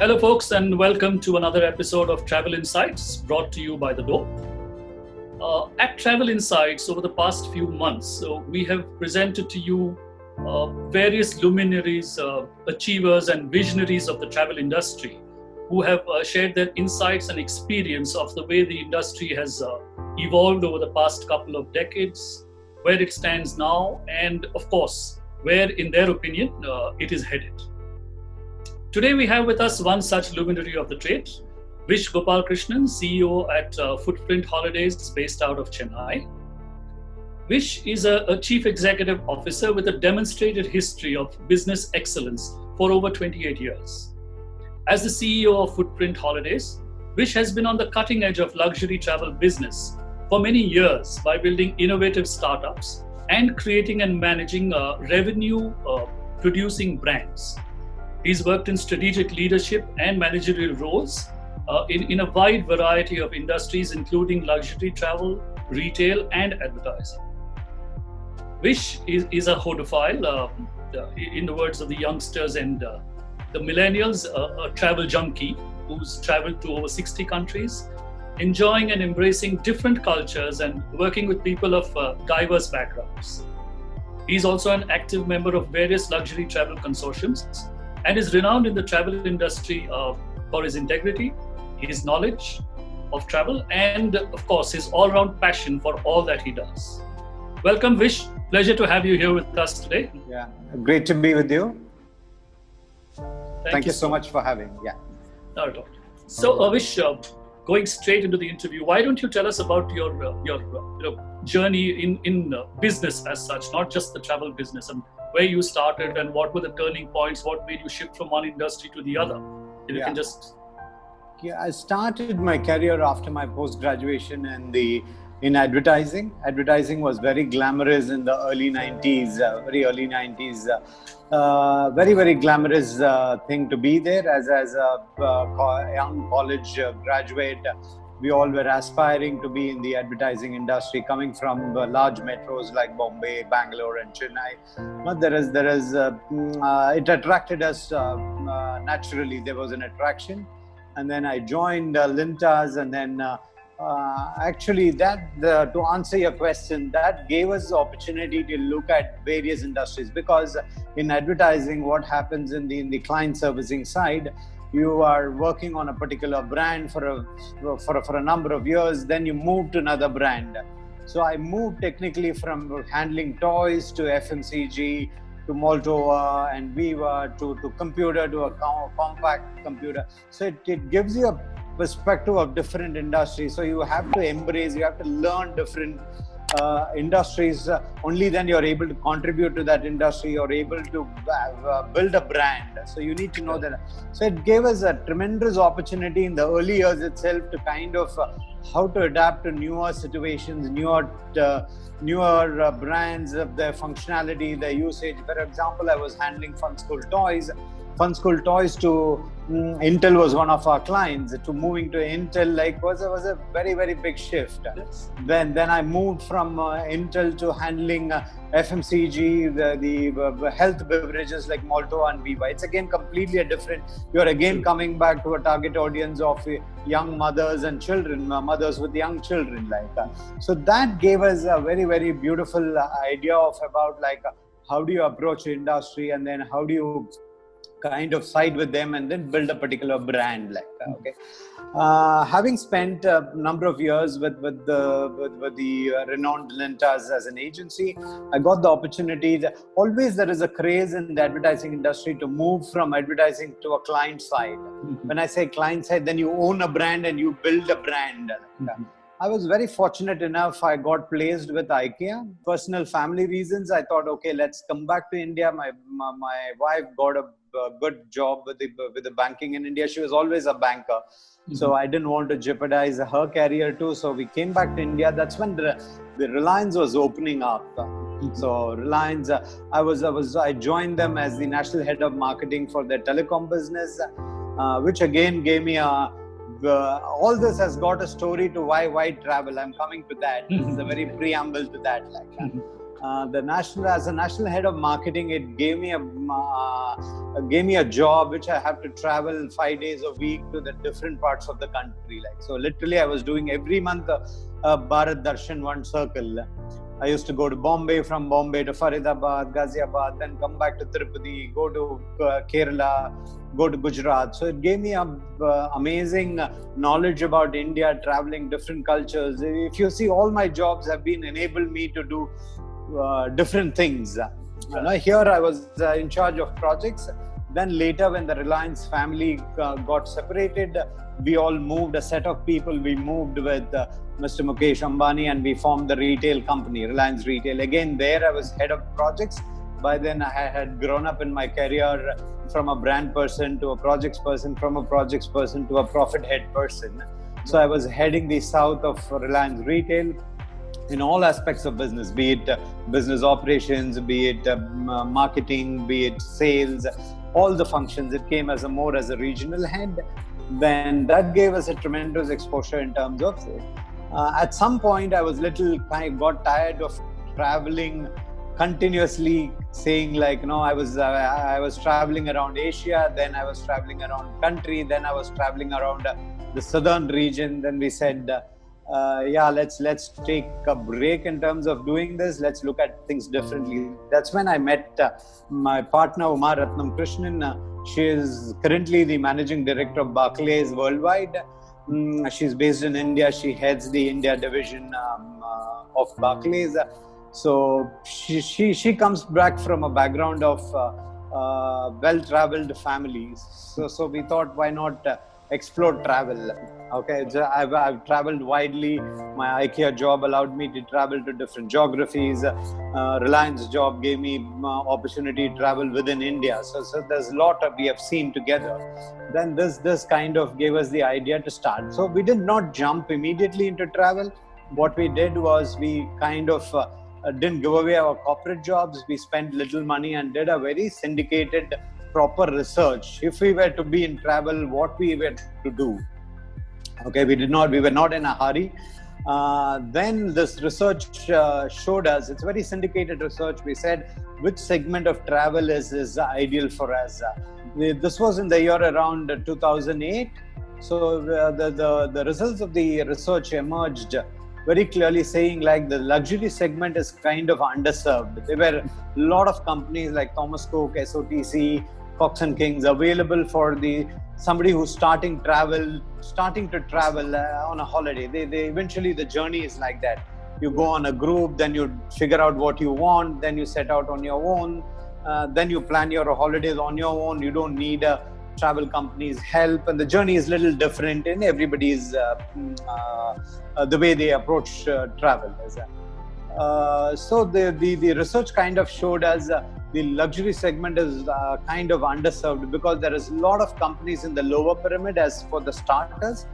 Hello, folks, and welcome to another episode of Travel Insights brought to you by The Door. At Travel Insights, over the past few months, we have presented to you various luminaries, achievers, and visionaries of the travel industry who have shared their insights and experience of the way the industry has evolved over the past couple of decades, where it stands now, and of course, where, in their opinion, it is headed. Today we have with us one such luminary of the trade, Vish Gopalakrishnan, CEO at Footprint Holidays based out of Chennai. Vish is a Chief Executive Officer with a demonstrated history of business excellence for over 28 years. As the CEO of Footprint Holidays, Vish has been on the cutting edge of luxury travel business for many years by building innovative startups and creating and managing revenue-producing brands. He's worked in strategic leadership and managerial roles in a wide variety of industries, including luxury travel, retail, and advertising. Vish is a hodophile, in the words of the youngsters and the millennials, a travel junkie who's traveled to over 60 countries, enjoying and embracing different cultures and working with people of diverse backgrounds. He's also an active member of various luxury travel consortiums and is renowned in the travel industry for his integrity, his knowledge of travel, and of course, his all-round passion for all that he does. Welcome, Vish. Pleasure to have you here with us today. Yeah, great to be with you. Thank you so much for having. Yeah. Not at all. So, Vish, going straight into the interview, why don't you tell us about your journey in business as such, not just the travel business, and where you started and what were the turning points, what made you shift from one industry to the other? If you can just... Yeah, I started my career after my post-graduation in advertising. Advertising was very glamorous in the early 90s, very early 90s. Very, very glamorous thing to be there as a young college graduate. We all were aspiring to be in the advertising industry, coming from large metros like Bombay, Bangalore, and Chennai. But it attracted us naturally. There was an attraction, and then I joined Lintas, and then actually to answer your question, that gave us the opportunity to look at various industries, because in advertising, what happens in the client servicing side, you are working on a particular brand for a number of years, then you move to another brand. So I moved technically from handling toys to FMCG to Moldova and Viva to computer, to a compact computer. So it gives you a perspective of different industries. So you have to embrace, you have to learn different industries. Only then you're able to contribute to that industry. You're able to build a brand. So you need to know that. So it gave us a tremendous opportunity in the early years itself to kind of how to adapt to newer situations, newer brands, their functionality, their usage. For example, I was handling Fun School Toys. Fun School Toys to Intel was one of our clients. To moving to Intel was a very, very big shift. Yes. Then I moved from Intel to handling FMCG, the health beverages like Moldova and Viva. It's again completely a different. You're again coming back to a target audience of young mothers and children, mothers with young children like that. So that gave us a very, very beautiful idea about how do you approach the industry, and then how do you kind of side with them and then build a particular brand like that. Okay. Having spent a number of years with the renowned Lintas as an agency, I got the opportunity. Always there is a craze in the advertising industry to move from advertising to a client side. Mm-hmm. When I say client side, then you own a brand and you build a brand. Mm-hmm. I was very fortunate enough. I got placed with IKEA. Personal family reasons, I thought, okay, let's come back to India. My wife got a good job with the banking in India. She was always a banker. Mm-hmm. So I didn't want to jeopardize her career too. So we came back to India. That's when the Reliance was opening up. Mm-hmm. So Reliance, I joined them as the national head of marketing for their telecom business, which again gave me all this has got a story to why travel. I'm coming to that. This is a very preamble to that. As a national head of marketing, it gave me a job which I have to travel 5 days a week to the different parts of the country. Like, so literally I was doing every month a Bharat Darshan, one circle. I used to go to Bombay, from Bombay to Faridabad, Ghaziabad, then come back to Tirupati, go to Kerala, go to Gujarat. So it gave me amazing knowledge about India, traveling different cultures. If you see, all my jobs have been enabled me to do different things. Here I was in charge of projects. Then later, when the Reliance family got separated, we all moved, a set of people. We moved with Mr. Mukesh Ambani, and we formed the retail company, Reliance Retail. Again, there I was head of projects. By then, I had grown up in my career from a brand person to a projects person, from a projects person to a profit head person. So I was heading the south of Reliance Retail in all aspects of business, be it business operations, be it marketing, be it sales, all the functions. It came as a regional head. Then that gave us a tremendous exposure in terms of at some point I got tired of traveling continuously, saying like, I was traveling around Asia, then I was traveling around country, then I was traveling around the southern region. Then we said, let's take a break in terms of doing this. Let's look at things differently. That's when I met my partner, Umar Ratnam Krishnan. She is currently the managing director of Barclays worldwide. She's based in India. She heads the India division of Barclays. So she comes back from a background of well-traveled families. So we thought, why not explore travel? Okay, I've traveled widely. My IKEA job allowed me to travel to different geographies. Reliance job gave me opportunity to travel within India. So there's a lot we have seen together. Then this kind of gave us the idea to start. So we did not jump immediately into travel. What we did was we kind of didn't give away our corporate jobs. We spent little money and did a very syndicated, proper research. If we were to be in travel, what we were to do. Okay, we were not in a hurry. Then this research showed us, it's very syndicated research. We said, which segment of travel is ideal for us? This was in the year around 2008. So the results of the research emerged very clearly, saying like the luxury segment is kind of underserved. There were a lot of companies like Thomas Cook, SOTC, Cox and Kings available for somebody who's starting to travel on a holiday. They eventually, the journey is like that. You go on a group, then you figure out what you want, then you set out on your own, then you plan your holidays on your own. You don't need a travel company's help, and the journey is a little different in everybody's the way they approach travel. So the research kind of showed us the luxury segment is kind of underserved because there is a lot of companies in the lower pyramid as for the starters,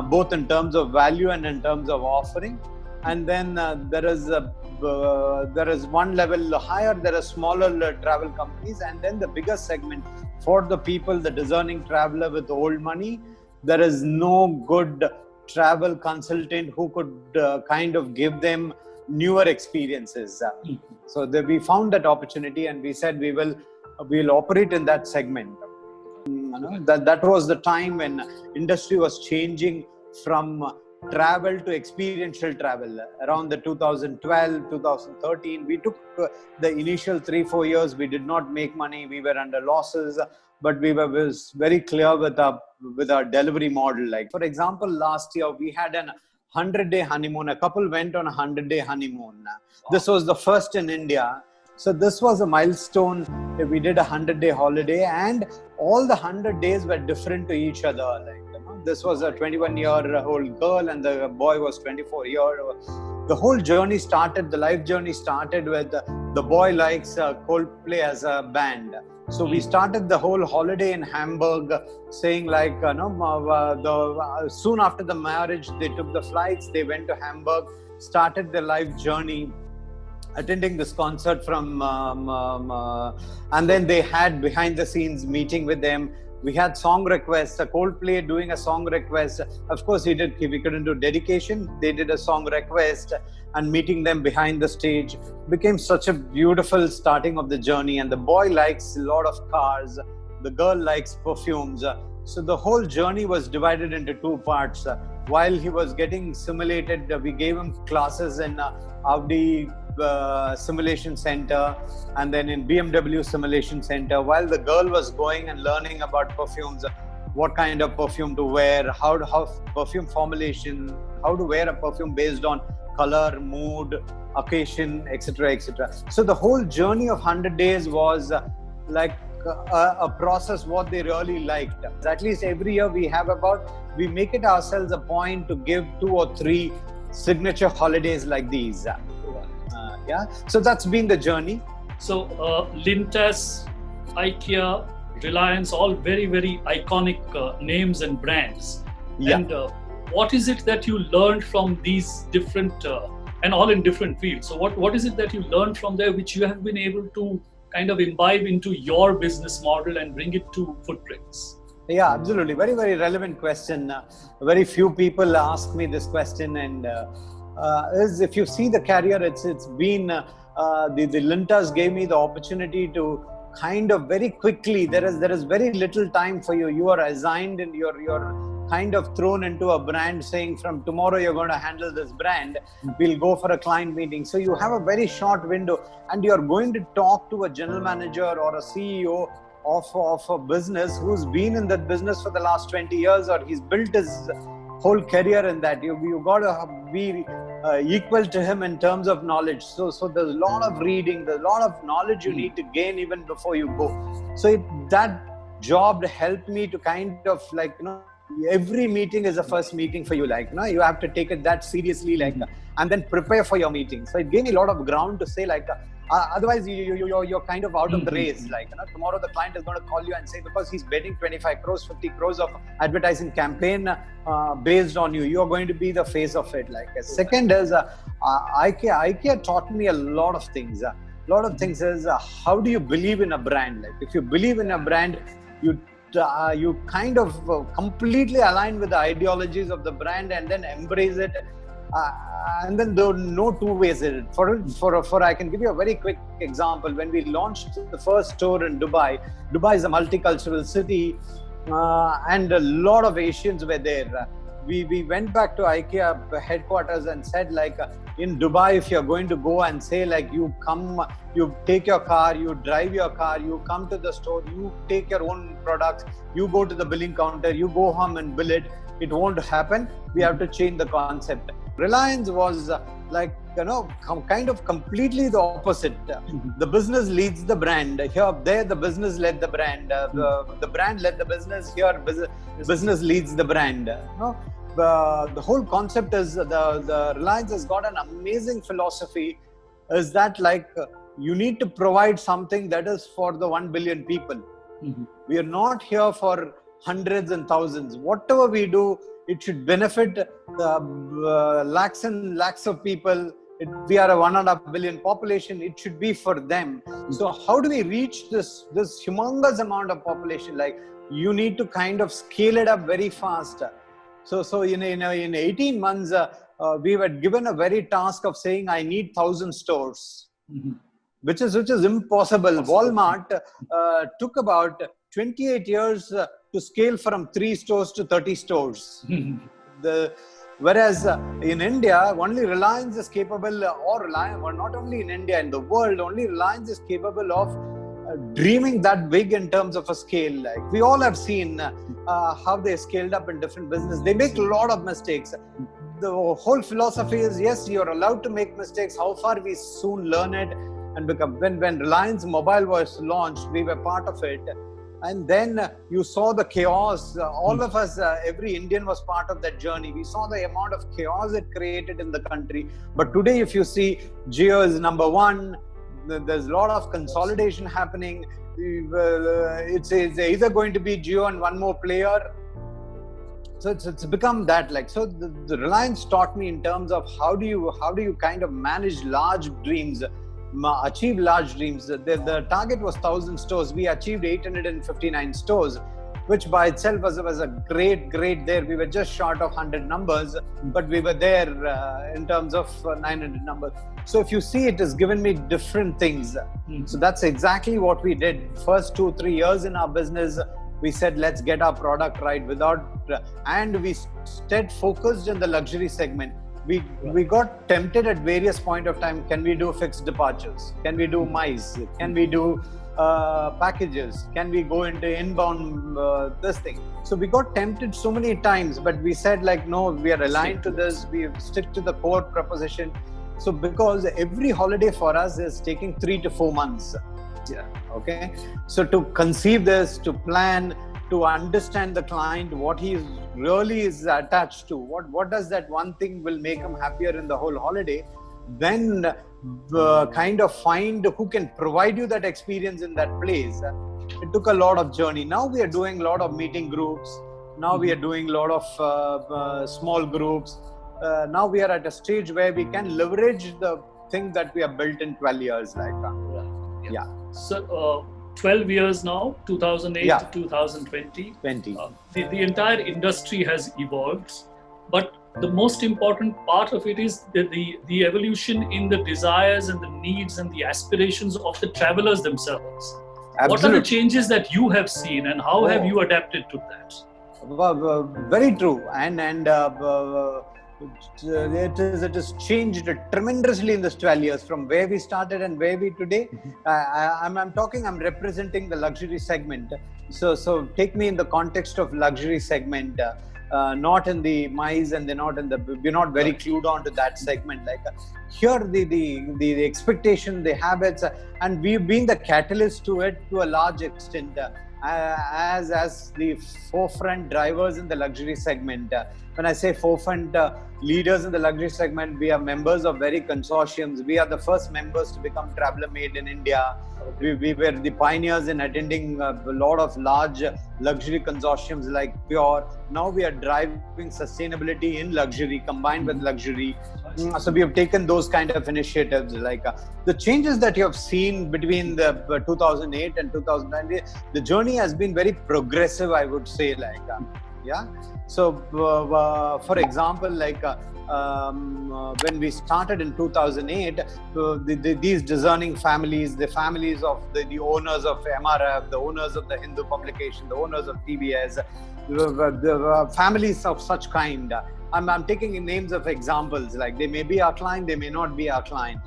both in terms of value and in terms of offering. And then there is one level higher, there are smaller travel companies, and then the bigger segment for the people, the discerning traveler with old money. There is no good travel consultant who could kind of give them newer experiences. So we found that opportunity, and we said we'll operate in that segment. That was the time when industry was changing from travel to experiential travel. Around the 2012, 2013, we took the initial 3-4 years. We did not make money. We were under losses, but we was very clear with our delivery model. Like, for example, last year we had an 100-day honeymoon. A couple went on a 100-day honeymoon. This was the first in India. So this was a milestone. We did a 100-day holiday, and all the 100 days were different to each other. Like, this was a 21-year-old girl, and the boy was 24-year-old. The whole journey started, the life journey started with the boy likes Coldplay as a band. So we started the whole holiday in Hamburg, saying like, soon after the marriage, they took the flights, they went to Hamburg, started their life journey, attending this concert from, and then they had behind the scenes meeting with them. We had song requests, a Coldplay doing a song request. Of course, we couldn't do dedication. They did a song request, and meeting them behind the stage became such a beautiful starting of the journey. And the boy likes a lot of cars. The girl likes perfumes. So the whole journey was divided into two parts. While he was getting simulated, we gave him classes in Audi simulation center, and then in BMW simulation center, while the girl was going and learning about perfumes, what kind of perfume to wear, how perfume formulation, how to wear a perfume based on color, mood, occasion, etc., etc. So the whole journey of 100 days was like a process what they really liked. At least every year we make it ourselves a point to give 2 or 3 signature holidays like these. Yeah, so that's been the journey. So Lintas, IKEA, Reliance, all very, very iconic names and brands. Yeah. And what is it that you learned from these different, and all in different fields? So what is it that you learned from there which you have been able to kind of imbibe into your business model and bring it to Footprints? Yeah, absolutely. Very, very relevant question. Very few people ask me this question, and is if you see the career, it's been the Lintas gave me the opportunity to kind of very quickly. There is very little time for you. You are assigned and you're kind of thrown into a brand, saying from tomorrow you're going to handle this brand. We'll go for a client meeting. So you have a very short window, and you're going to talk to a general manager or a CEO of a business who's been in that business for the last 20 years, or he's built his whole career in that. You got to be equal to him in terms of knowledge. So there's a lot of reading, there's a lot of knowledge you need to gain even before you go. So that job helped me to kind of like, every meeting is a first meeting for you. Like, you have to take it that seriously, like, and then prepare for your meeting. So it gave me a lot of ground to say, like, otherwise you're kind of out of the race. Like, tomorrow the client is going to call you and say, because he's betting 25 crores, 50 crores of advertising campaign based on you, you're going to be the face of it. Like, second is IKEA taught me a lot of things. A lot of things is how do you believe in a brand? Like, if you believe in a brand, you kind of completely align with the ideologies of the brand and then embrace it. And then there are no two ways in it. For I can give you a very quick example. When we launched the first store in Dubai is a multicultural city, and a lot of Asians were there. We went back to IKEA headquarters and said, like, in Dubai, if you're going to go and say, like, you take your car, you drive your car, you come to the store, you take your own products, you go to the billing counter, you go home and bill it. It won't happen. We have to change the concept. Reliance was kind of completely the opposite. The business leads the brand. There the business led the brand. The brand led the business. Here business leads the brand. The whole concept is the Reliance has got an amazing philosophy. Is that like you need to provide something that is for the 1 billion people. We are not here for hundreds and thousands. Whatever we do, it should benefit the lakhs and lakhs of people. We are a 1.5 billion population. It should be for them. So how do we reach this humongous amount of population? Like, you need to kind of scale it up very fast. So in 18 months, we were given a very task of saying, I need 1,000 stores, which is impossible. Walmart took about 28 years to scale from 3 stores to 30 stores. Whereas in India, only Reliance is capable, not only in India, in the world, only Reliance is capable of dreaming that big in terms of a scale. Like, we all have seen how they scaled up in different business. They make a lot of mistakes. The whole philosophy is, yes, you're allowed to make mistakes. How far we soon learn it and become. When Reliance Mobile was launched, we were part of it. And then you saw the chaos. All of us, every Indian was part of that journey. We saw the amount of chaos it created in the country. But today, if you see, Jio is number 1. There's a lot of consolidation happening. It's either going to be Jio and one more player. So it's become that. Like, so the Reliance taught me in terms of how do you kind of manage large dreams, achieve large dreams. The target was 1,000 stores. We achieved 859 stores. which by itself was a great there. We were just short of 100 numbers, but we were there in terms of 900 numbers. So if you see, it has given me different things. So that's exactly what we did. First 2-3 years in our business, we said, let's get our product right and we stayed focused in the luxury segment. We got tempted at various point of time. Can we do fixed departures? Can we do mice? Can we do packages? Can we go into inbound this thing? So we got tempted so many times, but we said like, no, we are aligned to this. We stick to the core proposition. So because every holiday for us is taking 3 to 4 months. Yeah. Okay. So to conceive this, to plan, to understand the client, what he really is attached to, what does that one thing will make him happier in the whole holiday, then kind of find who can provide you that experience in that place. It took a lot of journey. Now we are doing a lot of meeting groups. Now we are doing a lot of small groups. Now we are at a stage where we can leverage the thing that we have built in 12 years. Yeah. So 12 years now, 2008 to 2020. The entire industry has evolved, but the most important part of it is the evolution in the desires and the needs and the aspirations of the travelers themselves. Absolutely. What are the changes that you have seen, and how have you adapted to that? Very true, and it has changed tremendously in this 12 years from where we started and where we today. I'm representing the luxury segment. So take me in the context of luxury segment, not in the mice, and we're not very clued on to that segment. Like here, the expectation, the habits, and we've been the catalyst to it to a large extent. As the forefront drivers in the luxury segment. When I say forefront leaders in the luxury segment, we are members of very consortiums. We are the first members to become Traveler Made in India. We were the pioneers in attending a lot of large luxury consortiums like Pure. Now we are driving sustainability in luxury combined with luxury. So we have taken those kind of initiatives. Like the changes that you have seen between the 2008 and 2009, the journey has been very progressive, I would say. So for example, when we started in 2008, these discerning families, the families of the owners of MRF, the owners of the Hindu publication, the owners of TBS, the families of such kind. I'm taking names of examples, like they may be our client, they may not be our client.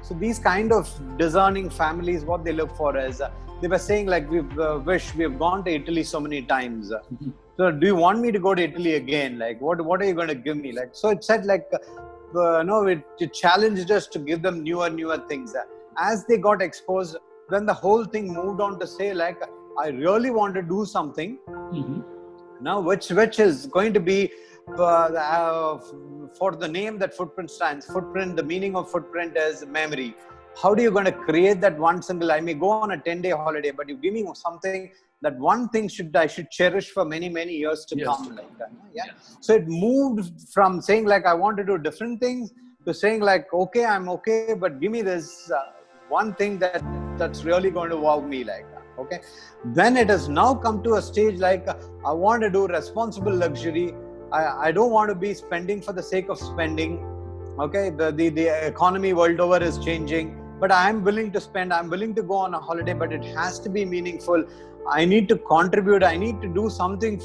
So these kind of discerning families, what they look for is, they were saying like, we've gone to Italy so many times. So do you want me to go to Italy again? Like, what are you going to give me? Like, so it said like, it challenged us to give them newer things. As they got exposed, then the whole thing moved on to say like, I really want to do something now, which is going to be for the name that Footprint stands. Footprint, the meaning of footprint is memory. How are you going to create that one single? I may go on a 10-day holiday, but you give me something, that one thing I should cherish for many years to come. Like that. Yeah. So it moved from saying like, I want to do different things, to saying like, okay, I'm okay, but give me this one thing that's really going to wow me. Like that. Okay. Then it has now come to a stage like, I want to do responsible luxury. I don't want to be spending for the sake of spending. Okay. The economy world over is changing. But I'm willing to spend, I'm willing to go on a holiday, but it has to be meaningful. I need to contribute. I need to do something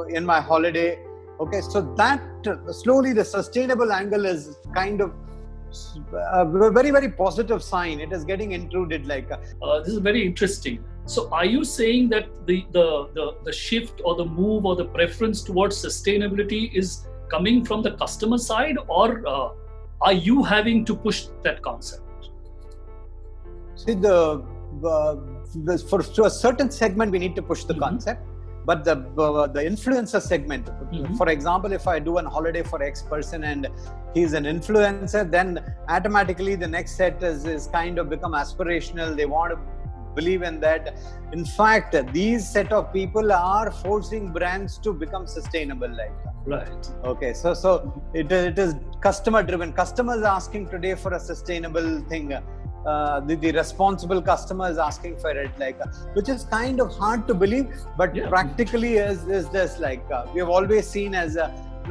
in my holiday. Okay, so that slowly the sustainable angle is kind of a very positive sign. It is getting intruded. This is very interesting. So are you saying that the shift or the move or the preference towards sustainability is coming from the customer side, or are you having to push that concept? See, to a certain segment, we need to push the concept, but the influencer segment, for example, if I do a holiday for X person and he's an influencer, then automatically the next set is kind of become aspirational. They want to believe in that. In fact, these set of people are forcing brands to become sustainable. Right. Okay. So it is customer driven. Customers are asking today for a sustainable thing. the responsible customer is asking for it, like, which is kind of hard to believe, but practically is this, like, we have always seen as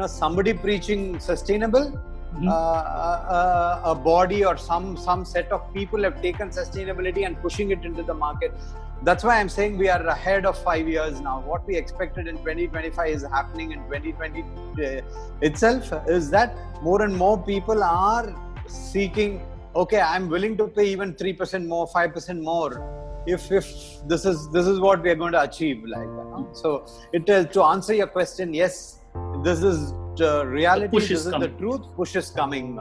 somebody preaching sustainable. A body or some set of people have taken sustainability and pushing it into the market. That's why I'm saying we are ahead of 5 years now. What we expected in 2025 is happening in 2020 itself, is that more and more people are seeking, okay, I'm willing to pay even 3% more, 5% more if this is what we are going to achieve, like, So it is, to answer your question, yes, this is reality, this is the truth. Push is coming.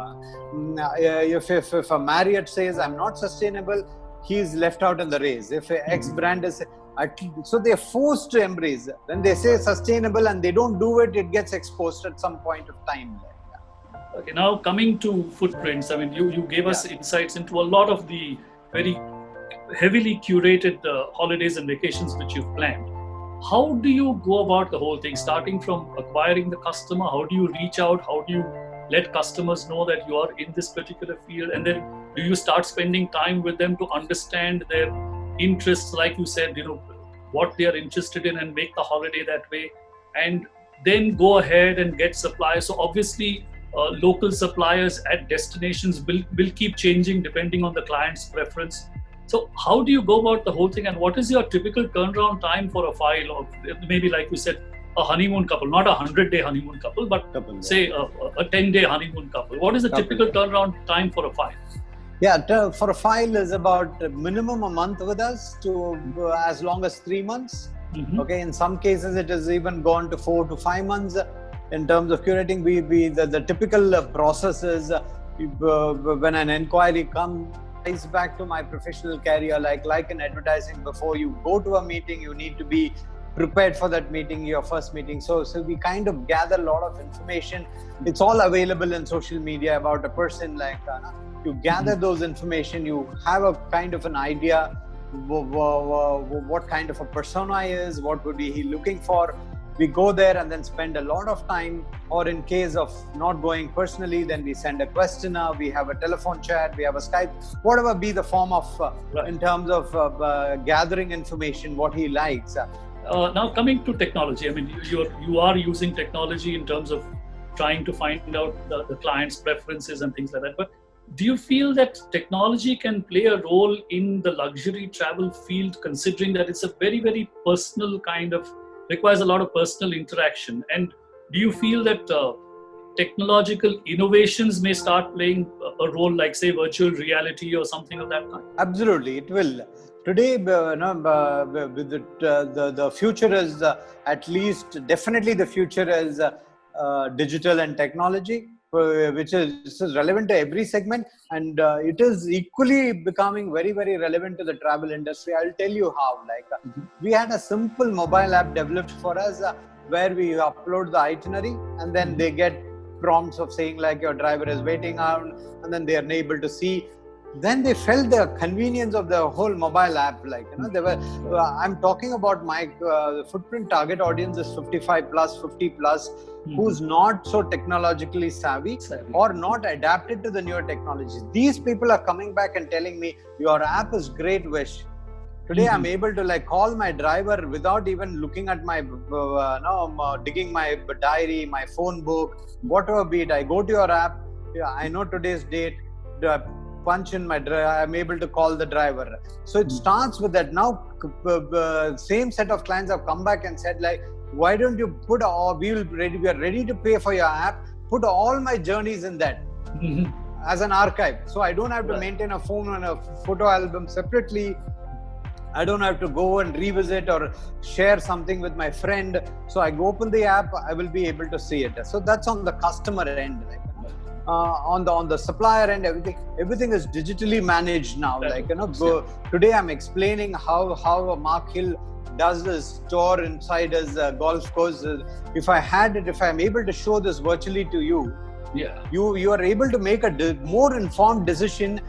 If a Marriott says I'm not sustainable, he's left out in the race. If X brand is, so they're forced to embrace. When they say sustainable and they don't do it, it gets exposed at some point of time. Okay, now coming to footprints, I mean, you gave us insights into a lot of the very heavily curated holidays and vacations which you've planned. How do you go about the whole thing, starting from acquiring the customer? How do you reach out? How do you let customers know that you are in this particular field? And then do you start spending time with them to understand their interests, like you said, what they are interested in, and make the holiday that way? And then go ahead and get suppliers. So obviously, local suppliers at destinations will keep changing depending on the client's preference. So how do you go about the whole thing, and what is your typical turnaround time for a file, or maybe, like you said, a honeymoon couple, not a 100-day honeymoon couple, but say a 10-day honeymoon couple? What is the typical turnaround time for a file? Yeah, for a file is about minimum a month with us to as long as 3 months. Okay, in some cases it has even gone to 4 to 5 months. In terms of curating, the typical process is when an inquiry comes back to my professional career, like in advertising, before you go to a meeting, you need to be prepared for that meeting, your first meeting. So we kind of gather a lot of information. It's all available in social media about a person. Like you gather those information, you have a kind of an idea what kind of a persona is, what would be he looking for. We go there and then spend a lot of time, or in case of not going personally, then we send a questionnaire, we have a telephone chat, we have a Skype, whatever be the form of in terms of gathering information, what he likes. Now coming to technology, I mean, you are using technology in terms of trying to find out the client's preferences and things like that. But do you feel that technology can play a role in the luxury travel field, considering that it's a very, very personal kind of, requires a lot of personal interaction? And do you feel that technological innovations may start playing a role, like say virtual reality or something of that kind? Absolutely, it will. Today, the future is at least, definitely the future is digital and technology, which is relevant to every segment, and it is equally becoming very, very relevant to the travel industry. I'll tell you how. We had a simple mobile app developed for us where we upload the itinerary, and then they get prompts of saying like your driver is waiting out, and then they are able to see. Then they felt the convenience of the whole mobile app. They were. I'm talking about my footprint target audience is 55 plus, 50 plus, who's not so technologically savvy or not adapted to the newer technologies. These people are coming back and telling me, your app is great, Vish. Today I'm able to call my driver without even looking at my, digging my diary, my phone book, whatever be it. I go to your app, I know today's date, punch in my driver, I'm able to call the driver. So it starts with that. Now, same set of clients have come back and said why don't you put we are ready to pay for your app, put all my journeys in that as an archive. So I don't have to maintain a phone and a photo album separately. I don't have to go and revisit or share something with my friend. So I go open the app, I will be able to see it. So that's on the customer end. On the supplier end, everything is digitally managed now. Today I'm explaining how Mark Hill does his tour inside his golf course. If I'm able to show this virtually to you, you are able to make a more informed decision.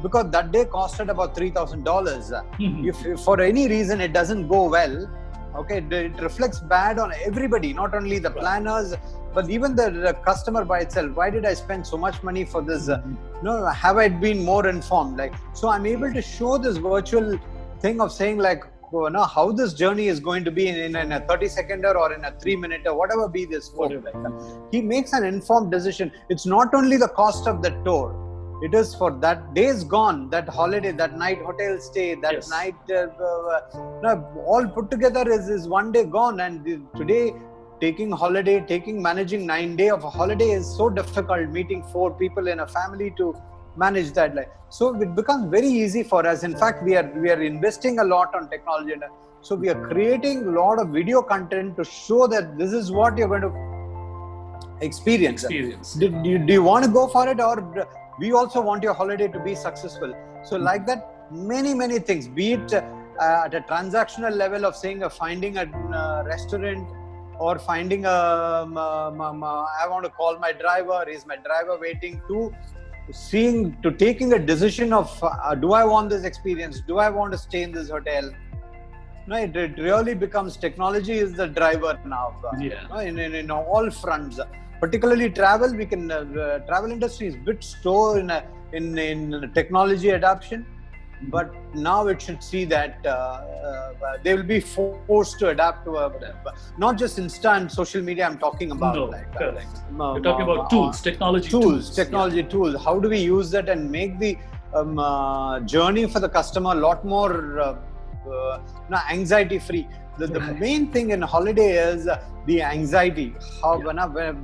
Because that day costed about $3,000. If for any reason it doesn't go well, Okay, it reflects bad on everybody, not only the planners, but even the customer by itself. Why did I spend so much money for this? Have I been more informed? Like, so I'm able to show this virtual thing of saying like, how this journey is going to be in a 30-seconder or in a 3-minute or whatever be this for. He makes an informed decision. It's not only the cost of the tour. It is for that days gone, that holiday, that night hotel stay, that night, all put together is one day gone. And today, managing 9 days of a holiday is so difficult. Meeting 4 people in a family to manage that. So it becomes very easy for us. In fact, we are investing a lot on technology. So we are creating a lot of video content to show that this is what you're going to experience. Do you want to go for it, or we also want your holiday to be successful? So like that, many things, be it at a transactional level of saying finding a restaurant, or finding I want to call my driver, is my driver waiting, to taking a decision of do I want this experience, do I want to stay in this hotel? No, it really becomes technology is the driver now. In all fronts. Particularly travel, we can travel industry is a bit slow in technology adoption, but now it should see that they will be forced to adapt to not just instant social media. I'm talking about correct. You're talking about tools, technology tools. How do we use that and make the journey for the customer a lot more anxiety free? The main thing in holiday is the anxiety.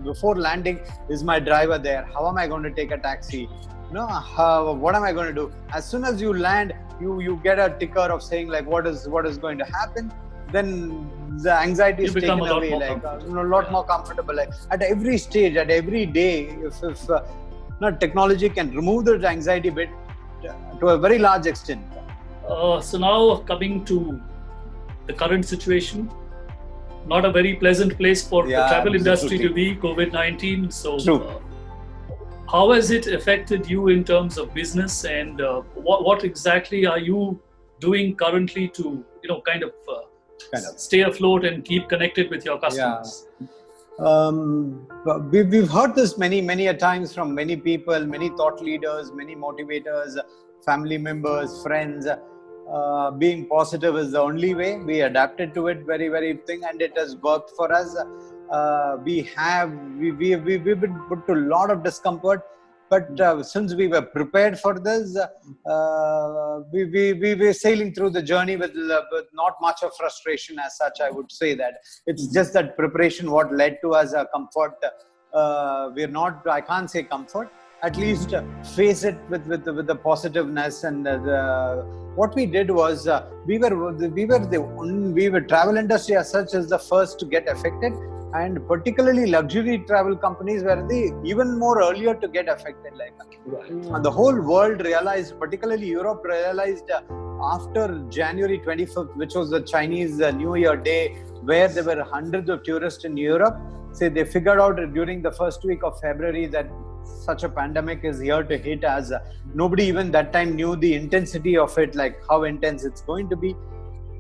Before landing, is my driver there? How am I going to take a taxi? What am I going to do? As soon as you land, you get a ticker of saying like what is going to happen. Then the anxiety is taken away. A lot more comfortable. Like at every stage, at every day, if technology can remove the anxiety bit to a very large extent. So now coming to the current situation, not a very pleasant place for the travel industry to be, COVID-19. So how has it affected you in terms of business, and what exactly are you doing currently to kind of stay afloat and keep connected with your customers? We've heard this many a times from many people, many thought leaders, many motivators, family members, friends. Being positive is the only way. We adapted to it very thing, and it has worked for us. We've been put to a lot of discomfort, but since we were prepared for this, we were sailing through the journey with not much of frustration as such. I would say that it's just that preparation what led to us a comfort. I can't say comfort, at least face it with the positiveness. And what we did was we were travel industry as such is the first to get affected, and particularly luxury travel companies were even more earlier to get affected. The whole world realized, particularly Europe realized after January 25th, which was the Chinese New Year day, where there were hundreds of tourists in Europe. So they figured out during the first week of February that such a pandemic is here to hit us. Nobody even that time knew the intensity of it, like how intense it's going to be.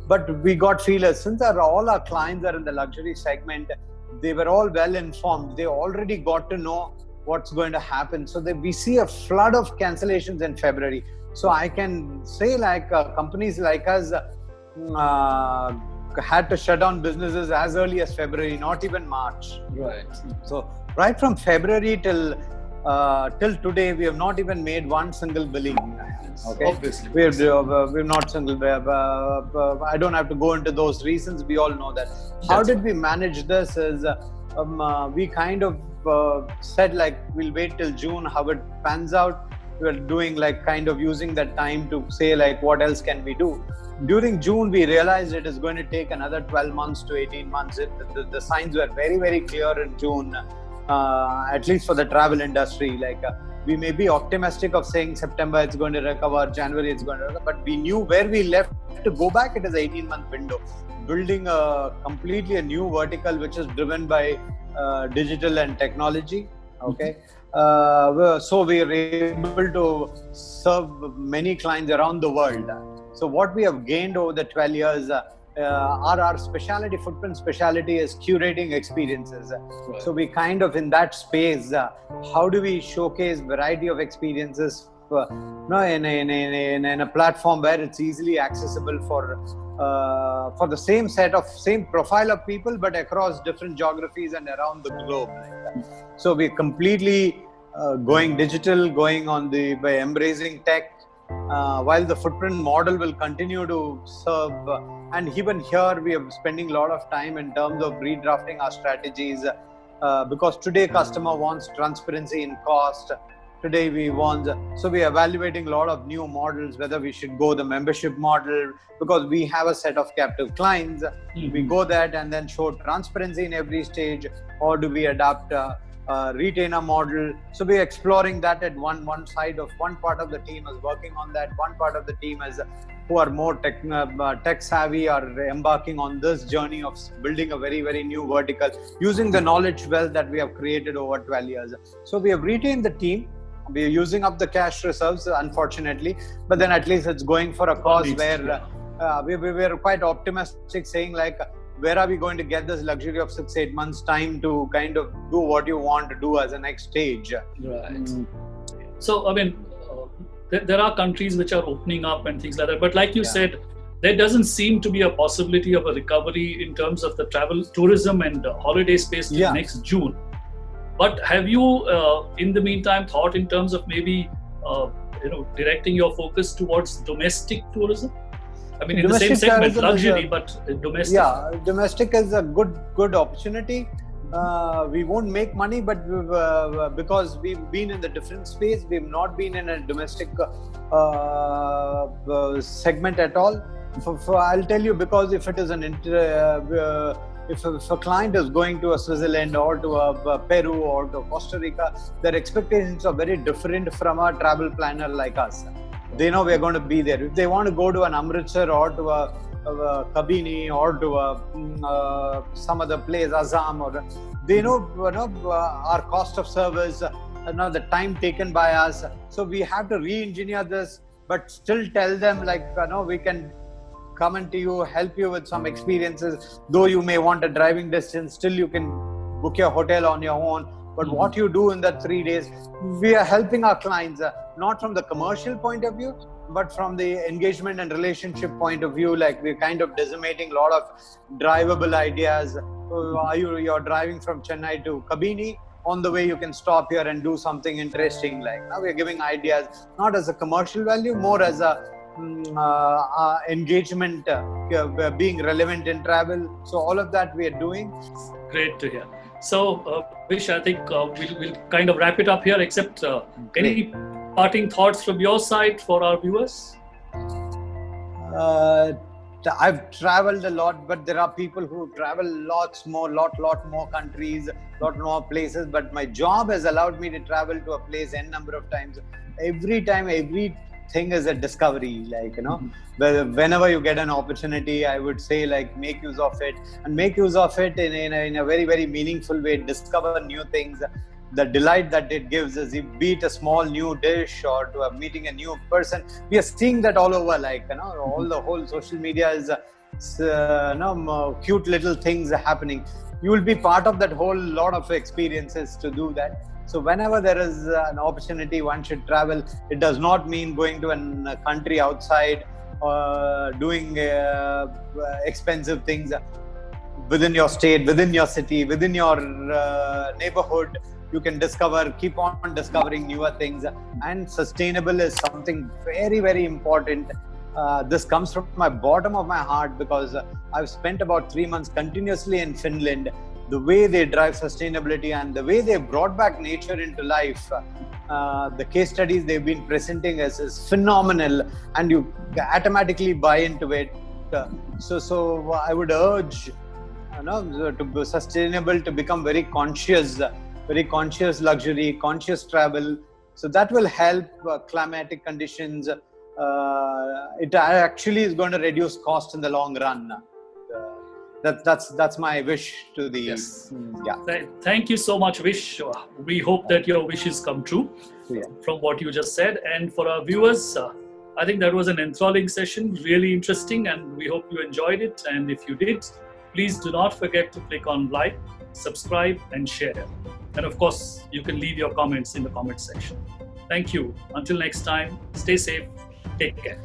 But we got feelers. Since all our clients are in the luxury segment, they were all well informed. They already got to know what's going to happen. So we see a flood of cancellations in February. So I can say companies like us had to shut down businesses as early as February, not even March. Right. So right from February till today, we have not even made one single billing. Okay, obviously. We're not single. I don't have to go into those reasons. We all know that. How did we manage this? Is we kind of said we'll wait till June how it pans out. We're doing kind of using that time to say what else can we do. During June, we realized it is going to take another 12 months to 18 months. The signs were very clear in June. At least for the travel industry, we may be optimistic of saying September it's going to recover, January it's going to recover, but we knew where we left to go back. It is an 18-month window. Building completely a new vertical which is driven by digital and technology. Okay, so we are able to serve many clients around the world. So what we have gained over the 12 years, our specialty, footprint specialty is curating experiences. Right. So we kind of in that space, how do we showcase variety of experiences in a platform where it's easily accessible for the same profile of people, but across different geographies and around the globe. So we're completely going digital, by embracing tech, while the footprint model will continue to serve. And even here, we are spending a lot of time in terms of redrafting our strategies, because today customer wants transparency in cost. Today we are evaluating a lot of new models, whether we should go the membership model, because we have a set of captive clients. We go that and then show transparency in every stage, or do we adapt a retainer model? So we're exploring that at one part of the team is working on that. One part of the team is who are more tech savvy are embarking on this journey of building a very, very new vertical using the knowledge wealth that we have created over 12 years. So we have retained the team. We are using up the cash reserves, unfortunately, but then at least it's going for a cause where we were quite optimistic, saying like, where are we going to get this luxury of 6-8 months time to kind of do what you want to do as a next stage? Right. So, I mean, there are countries which are opening up and things like that. But like you said, there doesn't seem to be a possibility of a recovery in terms of the travel, tourism and holiday space till next June. But have you, in the meantime, thought in terms of maybe, directing your focus towards domestic tourism? I mean, in the same segment, luxury, but domestic. Yeah, domestic is a good opportunity. We won't make money, but because we've been in the different space, we've not been in a domestic segment at all. I'll tell you, because if it is if a client is going to a Switzerland or to a Peru or to Costa Rica, their expectations are very different from a travel planner like us. They know we're going to be there. If they want to go to an Amritsar or to a Kabini or to some other place, Assam, or they know, our cost of service, the time taken by us. So we have to re-engineer this, but still tell them like, we can come into you, help you with some experiences. Though you may want a driving distance, still you can book your hotel on your own. But what you do in that 3 days, we are helping our clients, not from the commercial point of view, but from the engagement and relationship point of view. Like we're kind of decimating a lot of drivable ideas. You're driving from Chennai to Kabini. On the way, you can stop here and do something interesting. Like now we're giving ideas, not as a commercial value, more as a engagement, being relevant in travel. So all of that we are doing. Great to hear. So, Vish, I think we'll kind of wrap it up here, except any parting thoughts from your side for our viewers? I've traveled a lot, but there are people who travel lot more countries, lot more places. But my job has allowed me to travel to a place n number of times. Every time, everything is a discovery. Like whenever you get an opportunity, I would say like make use of it, and make use of it in a very, very meaningful way. Discover new things. The delight that it gives is, be it a small new dish or to meeting a new person. We are seeing that all over, like all the whole social media is cute little things happening. You will be part of that whole lot of experiences to do that. So whenever there is an opportunity, one should travel. It does not mean going to a country outside or doing expensive things within your state, within your city, within your neighborhood. You can keep on discovering newer things, and sustainable is something very, very important. This comes from my bottom of my heart, because I've spent about 3 months continuously in Finland. The way they drive sustainability and the way they brought back nature into life, the case studies they've been presenting is phenomenal, and you automatically buy into it. So I would urge to be sustainable, to become very conscious luxury, conscious travel. So that will help climatic conditions. It actually is going to reduce cost in the long run. That's my wish to the... Yes. Thank you so much, Vish. We hope that your wishes come true from what you just said. And for our viewers, I think that was an enthralling session, really interesting, and we hope you enjoyed it. And if you did, please do not forget to click on like, subscribe, and share. And of course, you can leave your comments in the comment section. Thank you. Until next time, stay safe. Take care.